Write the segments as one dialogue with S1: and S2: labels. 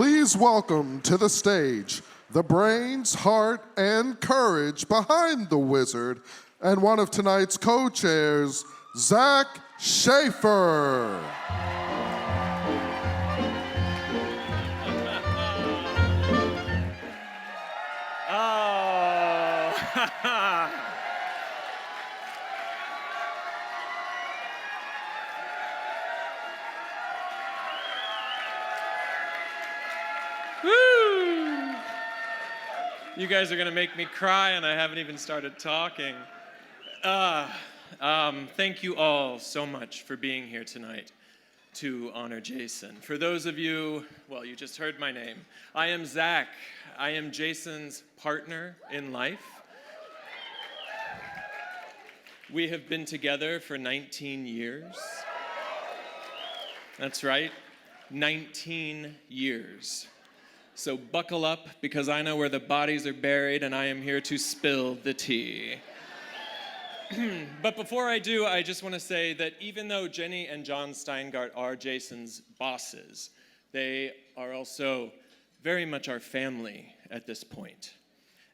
S1: Please welcome to the stage the brains, heart, and courage behind the wizard and one of tonight's co-chairs, Zach Shaffer.
S2: Woo! You guys are gonna make me cry and I haven't even started talking. Thank you all so much for being here tonight to honor Jason. For those of you, well, you just heard my name. I am Zach. I am Jason's partner in life. We have been together for 19 years. That's right, 19 years. So buckle up, because I know where the bodies are buried and I am here to spill the tea. But before I do, I just want to say that even though Jenny and John Steingart are Jason's bosses, they are also very much our family at this point.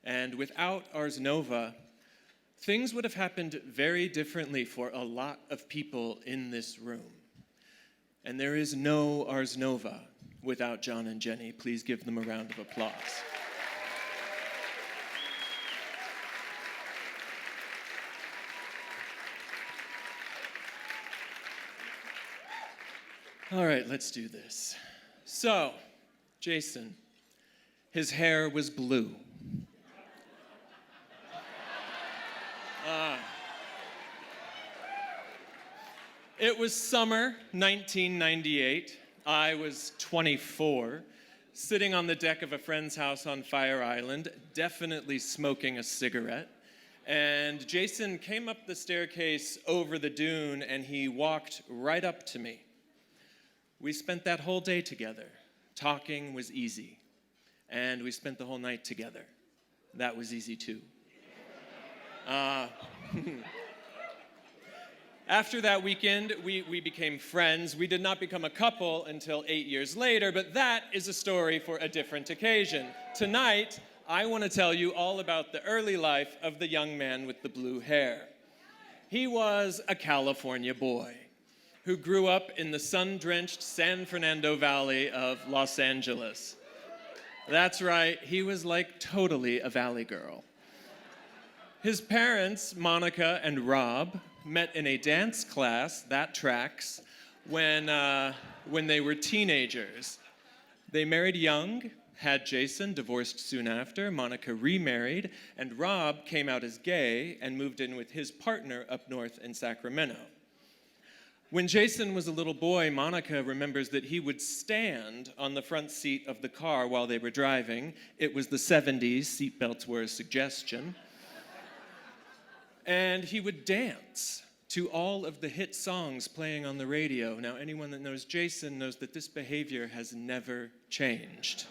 S2: And without Ars Nova, things would have happened very differently for a lot of people in this room. And there is no Ars Nova without John and Jenny. Please give them a round of applause. All right, let's do this. So, Jason, his hair was blue. It was summer 1998. I was 24, sitting on the deck of a friend's house on Fire Island, definitely smoking a cigarette. And Jason came up the staircase over the dune and he walked right up to me. We spent that whole day together. Talking was easy. And we spent the whole night together. That was easy too. After that weekend, we became friends. We did not become a couple until 8 years later, but that is a story for a different occasion. Tonight, I want to tell you all about the early life of the young man with the blue hair. He was a California boy who grew up in the sun-drenched San Fernando Valley of Los Angeles. That's right, he was like totally a valley girl. His parents, Monica and Rob, met in a dance class, that tracks, when they were teenagers. They married young, had Jason, divorced soon after, Monica remarried, and Rob came out as gay and moved in with his partner up north in Sacramento. When Jason was a little boy, Monica remembers that he would stand on the front seat of the car while they were driving. It was the 70s, seatbelts were a suggestion. And he would dance to all of the hit songs playing on the radio. Now, anyone that knows Jason knows that this behavior has never changed.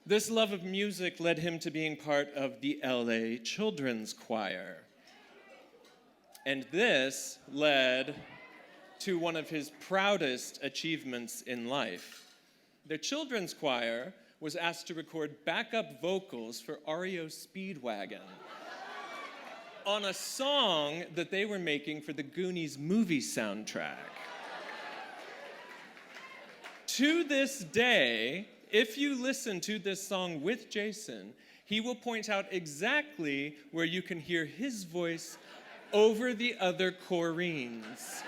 S2: This love of music led him to being part of the LA Children's Choir. And this led to one of his proudest achievements in life. The children's choir was asked to record backup vocals for REO Speedwagon on a song that they were making for the Goonies movie soundtrack. To this day, if you listen to this song with Jason, he will point out exactly where you can hear his voice over the other choreens.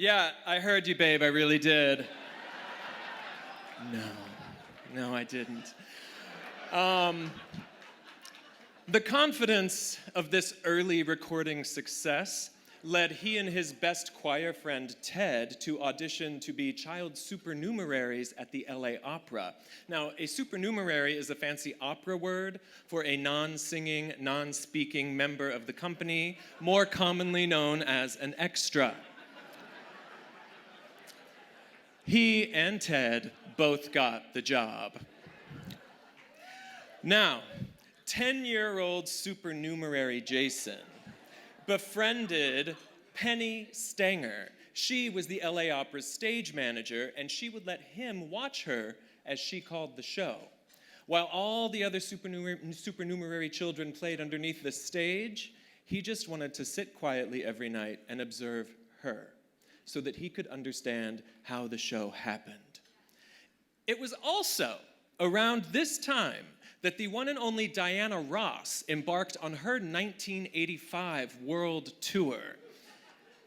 S2: Yeah, I heard you, babe, I really did. No, I didn't. The confidence of this early recording success led he and his best choir friend, Ted, to audition to be child supernumeraries at the LA Opera. Now, a supernumerary is a fancy opera word for a non-singing, non-speaking member of the company, more commonly known as an extra. He and Ted both got the job. Now, 10-year-old supernumerary Jason befriended Penny Steingart. She was the LA Opera's stage manager, and she would let him watch her as she called the show. While all the other supernumerary children played underneath the stage, he just wanted to sit quietly every night and observe her so that he could understand how the show happened. It was also around this time that the one and only Diana Ross embarked on her 1985 world tour.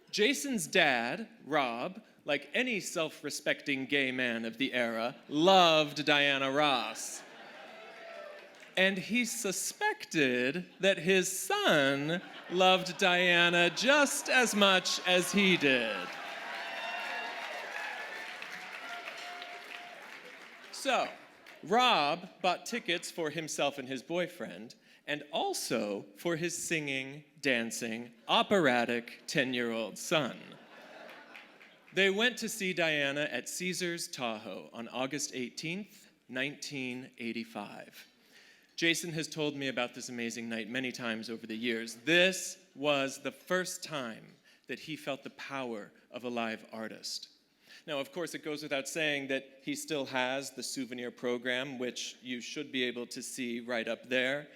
S2: Jason's dad, Rob, like any self-respecting gay man of the era, loved Diana Ross. And he suspected that his son loved Diana just as much as he did. So, Rob bought tickets for himself and his boyfriend, and also for his singing, dancing, operatic 10-year-old son. They went to see Diana at Caesar's Tahoe on August 18th, 1985. Jason has told me about this amazing night many times over the years. This was the first time that he felt the power of a live artist. Now, of course, it goes without saying that he still has the souvenir program, which you should be able to see right up there.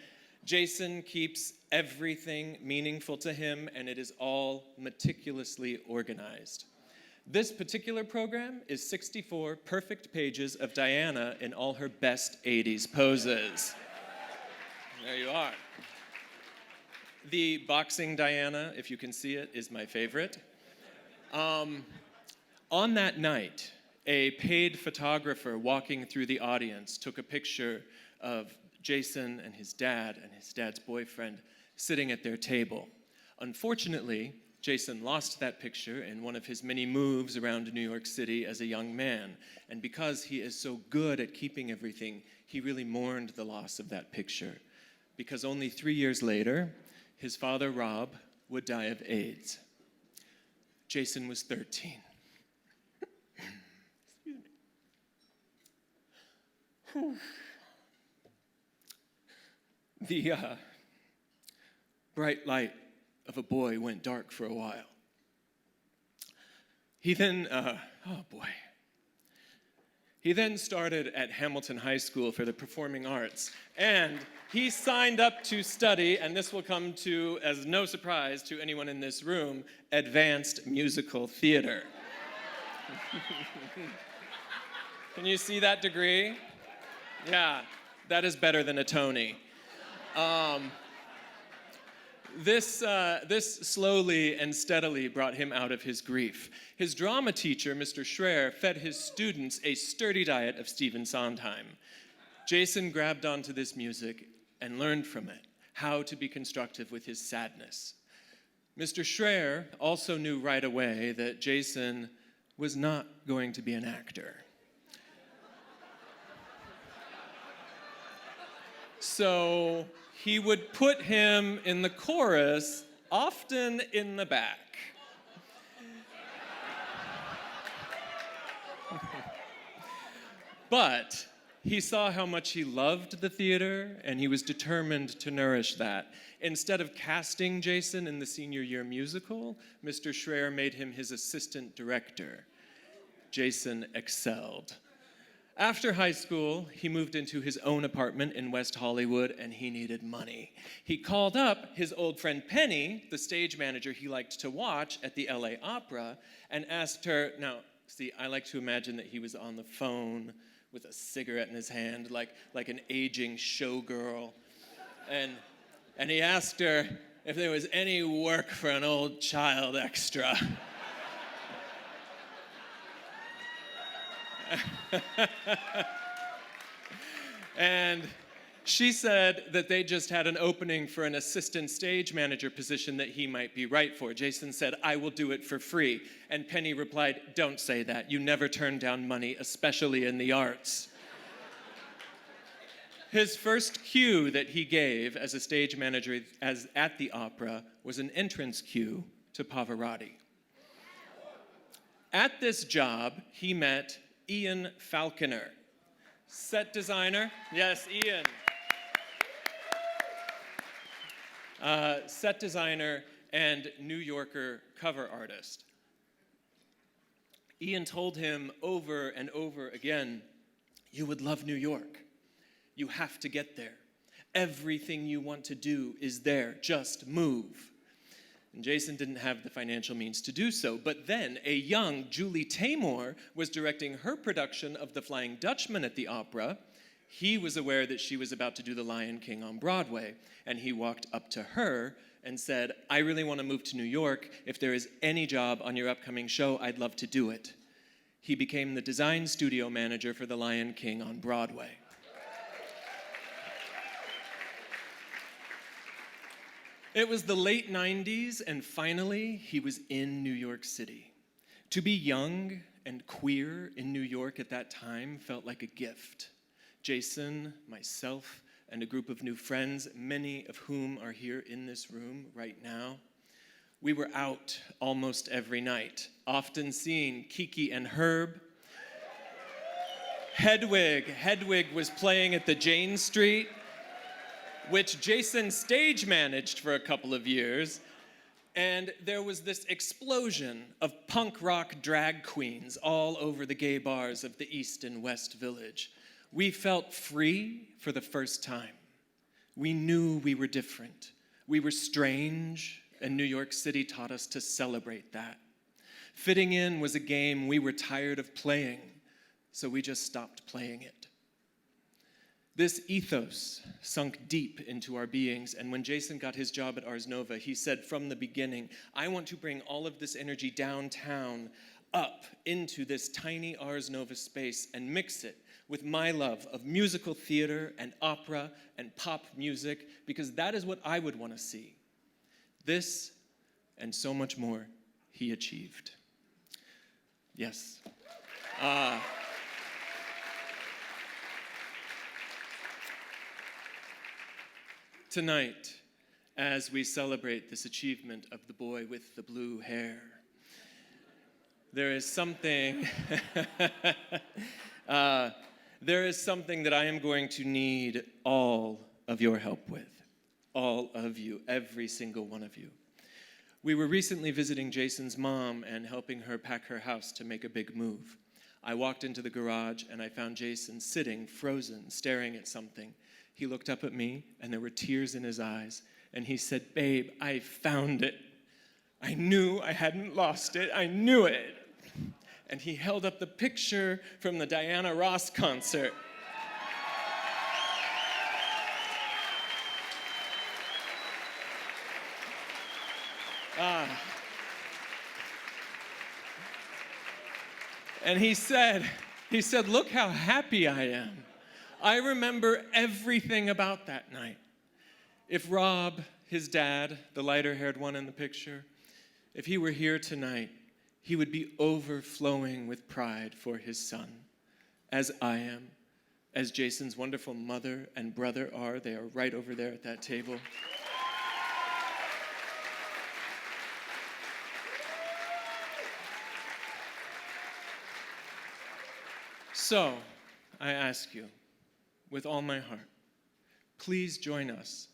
S2: Jason keeps everything meaningful to him, and it is all meticulously organized. This particular program is 64 perfect pages of Diana in all her best 80s poses. There you are. The boxing Diana, if you can see it, is my favorite. On that night, a paid photographer walking through the audience took a picture of Jason and his dad's boyfriend, sitting at their table. Unfortunately, Jason lost that picture in one of his many moves around New York City as a young man. And because he is so good at keeping everything, he really mourned the loss of that picture. Because only 3 years later, his father, Rob, would die of AIDS. Jason was 13. The bright light of a boy went dark for a while. He then started at Hamilton High School for the Performing Arts, and he signed up to study, and this will come to as no surprise to anyone in this room, advanced musical theater. Can you see that degree? Yeah, that is better than a Tony. This slowly and steadily brought him out of his grief. His drama teacher, Mr. Schreier, fed his students a sturdy diet of Stephen Sondheim. Jason grabbed onto this music and learned from it how to be constructive with his sadness. Mr. Schreier also knew right away that Jason was not going to be an actor. So he would put him in the chorus, often in the back. But he saw how much he loved the theater, and he was determined to nourish that. Instead of casting Jason in the senior year musical, Mr. Schreier made him his assistant director. Jason excelled. After high school, he moved into his own apartment in West Hollywood, and he needed money. He called up his old friend Penny, the stage manager he liked to watch at the LA Opera, and asked her, now, see, I like to imagine that he was on the phone with a cigarette in his hand, like an aging showgirl. And he asked her if there was any work for an old child extra. And she said that they just had an opening for an assistant stage manager position that he might be right for. Jason said, "I will do it for free." And Penny replied, "Don't say that. You never turn down money, especially in the arts." His first cue that he gave as a stage manager at the opera was an entrance cue to Pavarotti. At this job, he met Ian Falconer, set designer. Yes, Ian. Set designer and New Yorker cover artist. Ian told him over and over again, "You would love New York. You have to get there. Everything you want to do is there. Just move." And Jason didn't have the financial means to do so, but then a young Julie Taymor was directing her production of The Flying Dutchman at the opera. He was aware that she was about to do The Lion King on Broadway, and he walked up to her and said, "I really want to move to New York. If there is any job on your upcoming show, I'd love to do it." He became the design studio manager for The Lion King on Broadway. It was the late 90s, and finally, he was in New York City. To be young and queer in New York at that time felt like a gift. Jason, myself, and a group of new friends, many of whom are here in this room right now, we were out almost every night, often seeing Kiki and Herb. Hedwig was playing at the Jane Street, which Jason stage managed for a couple of years, and there was this explosion of punk rock drag queens all over the gay bars of the East and West Village. We felt free for the first time. We knew we were different. We were strange, and New York City taught us to celebrate that. Fitting in was a game we were tired of playing, so we just stopped playing it. This ethos sunk deep into our beings, and when Jason got his job at Ars Nova, he said from the beginning, "I want to bring all of this energy downtown up into this tiny Ars Nova space and mix it with my love of musical theater and opera and pop music, because that is what I would want to see." This and so much more he achieved. Yes. Tonight, as we celebrate this achievement of the boy with the blue hair, there is something there is something that I am going to need all of your help with. All of you, every single one of you. We were recently visiting Jason's mom and helping her pack her house to make a big move. I walked into the garage and I found Jason sitting, frozen, staring at something. He looked up at me and there were tears in his eyes, and he said, "Babe, I found it. I knew I hadn't lost it. I knew it." And he held up the picture from the Diana Ross concert. And he said, "Look how happy I am. I remember everything about that night." If Rob, his dad, the lighter-haired one in the picture, if he were here tonight, he would be overflowing with pride for his son, as I am, as Jason's wonderful mother and brother are. They are right over there at that table. So, I ask you, with all my heart, please join us,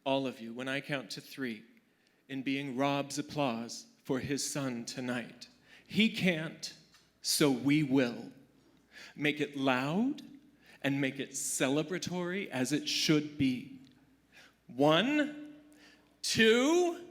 S2: all of you, when I count to 3, in being Rob's applause for his son tonight. He can't, so we will. Make it loud and make it celebratory as it should be. 1, 2,